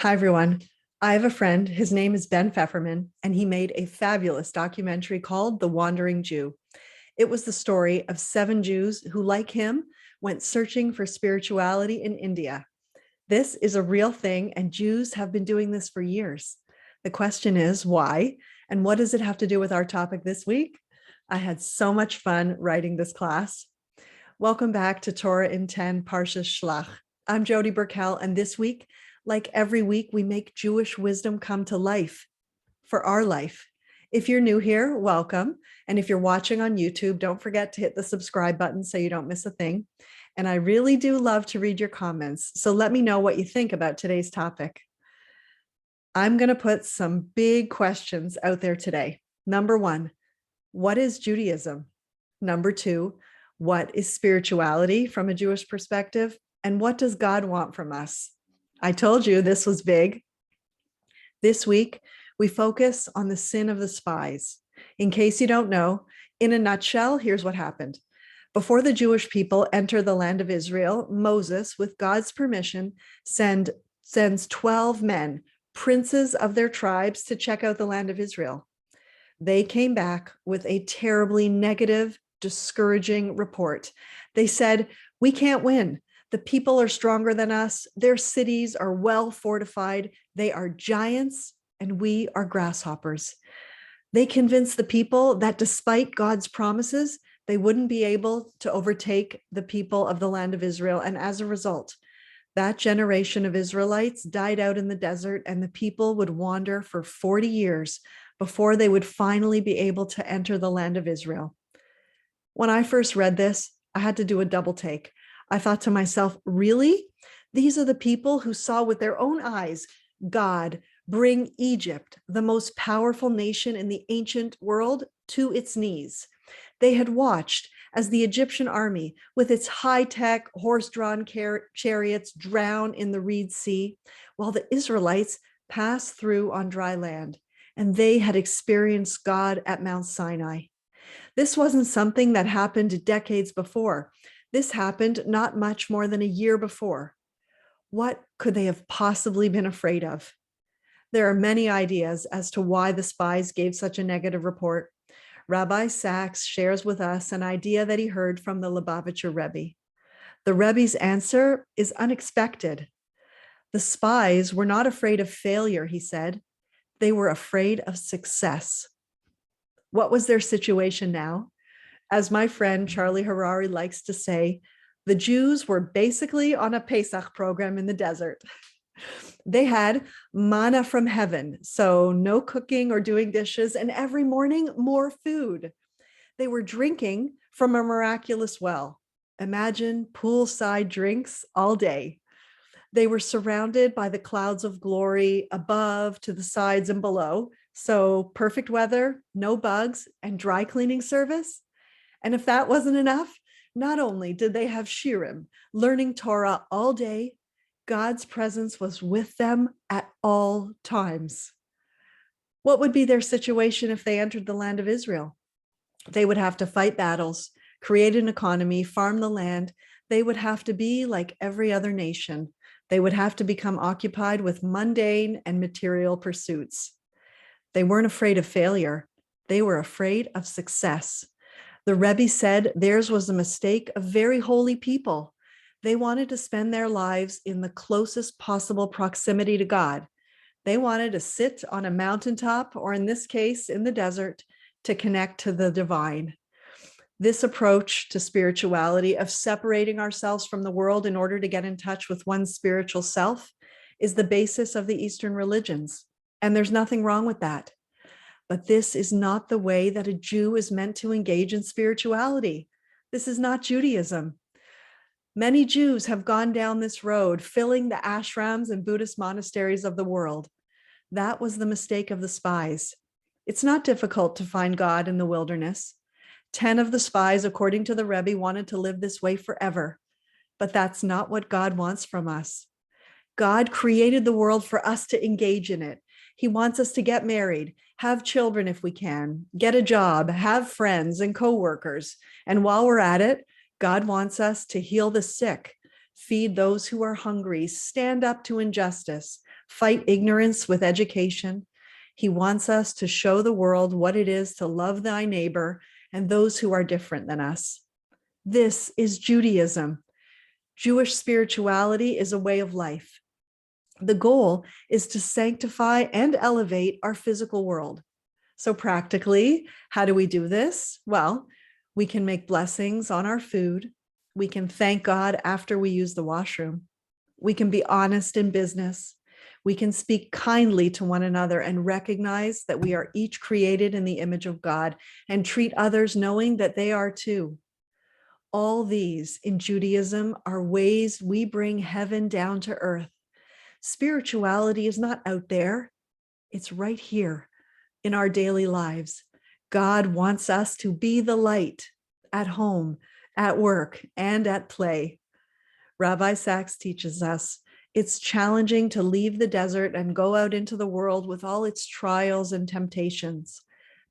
Hi, everyone. I have a friend. His name is Ben Pfefferman, and he made a fabulous documentary called The Wandering Jew. It was the story of 7 Jews who, like him, went searching for spirituality in India. This is a real thing, and Jews have been doing this for years. The question is, why? And what does it have to do with our topic this week? I had so much fun writing this class. Welcome back to Torah in 10 Parshas Shelach. I'm Jody Burkell, and this week, like every week, we make Jewish wisdom come to life for our life. If you're new here, welcome. And if you're watching on YouTube, don't forget to hit the subscribe button so you don't miss a thing. And I really do love to read your comments. So let me know what you think about today's topic. I'm going to put some big questions out there today. Number 1, what is Judaism? Number 2, what is spirituality from a Jewish perspective? And what does God want from us? I told you this was big. This week, we focus on the sin of the spies. In case you don't know, in a nutshell, here's what happened. Before the Jewish people enter the land of Israel, Moses, with God's permission, sends 12 men, princes of their tribes, to check out the land of Israel. They came back with a terribly negative, discouraging report. They said, "We can't win. The people are stronger than us. Their cities are well fortified. They are giants, and we are grasshoppers." They convinced the people that despite God's promises, they wouldn't be able to overtake the people of the land of Israel. And as a result, that generation of Israelites died out in the desert, and the people would wander for 40 years before they would finally be able to enter the land of Israel. When I first read this, I had to do a double take. I thought to myself, really? These are the people who saw with their own eyes God bring Egypt, the most powerful nation in the ancient world, to its knees. They had watched as the Egyptian army, with its high-tech horse-drawn chariots, drown in the Reed Sea, while the Israelites passed through on dry land, and they had experienced God at Mount Sinai. This wasn't something that happened decades before. This happened not much more than a year before. What could they have possibly been afraid of? There are many ideas as to why the spies gave such a negative report. Rabbi Sack shares with us an idea that he heard from the Lubavitcher Rebbe. The Rebbe's answer is unexpected. The spies were not afraid of failure, he said. They were afraid of success. What was their situation now? As my friend Charlie Harari likes to say, the Jews were basically on a Pesach program in the desert. They had manna from heaven, so no cooking or doing dishes, and every morning, more food. They were drinking from a miraculous well. Imagine poolside drinks all day. They were surrounded by the clouds of glory above, to the sides, and below. So perfect weather, no bugs, and dry cleaning service. And if that wasn't enough, not only did they have shirim, learning Torah all day, God's presence was with them at all times. What would be their situation if they entered the land of Israel? They would have to fight battles, create an economy, farm the land. They would have to be like every other nation. They would have to become occupied with mundane and material pursuits. They weren't afraid of failure. They were afraid of success. The Rebbe said theirs was a mistake of very holy people. They wanted to spend their lives in the closest possible proximity to God. They wanted to sit on a mountaintop, or in this case, in the desert, to connect to the divine. This approach to spirituality of separating ourselves from the world in order to get in touch with one's spiritual self is the basis of the Eastern religions. And there's nothing wrong with that. But this is not the way that a Jew is meant to engage in spirituality. This is not Judaism. Many Jews have gone down this road, filling the ashrams and Buddhist monasteries of the world. That was the mistake of the spies. It's not difficult to find God in the wilderness. 10 of the spies, according to the Rebbe, wanted to live this way forever. But that's not what God wants from us. God created the world for us to engage in it. He wants us to get married, have children if we can, get a job, have friends and coworkers. And while we're at it, God wants us to heal the sick, feed those who are hungry, stand up to injustice, fight ignorance with education. He wants us to show the world what it is to love thy neighbor and those who are different than us. This is Judaism. Jewish spirituality is a way of life. The goal is to sanctify and elevate our physical world. So practically, how do we do this? Well, we can make blessings on our food. We can thank God after we use the washroom. We can be honest in business. We can speak kindly to one another and recognize that we are each created in the image of God and treat others knowing that they are too. All these in Judaism are ways we bring heaven down to earth. Spirituality is not out there. It's right here in our daily lives. God wants us to be the light at home, at work, and at play. Rabbi Sack teaches us it's challenging to leave the desert and go out into the world with all its trials and temptations.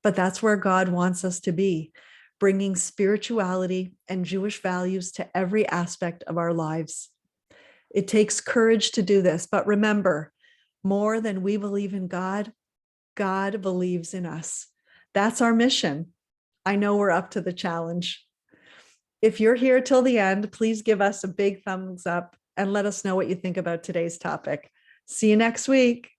But that's where God wants us to be, bringing spirituality and Jewish values to every aspect of our lives. It takes courage to do this, but remember, more than we believe in God, God believes in us. That's our mission. I know we're up to the challenge. If you're here till the end, please give us a big thumbs up and let us know what you think about today's topic. See you next week.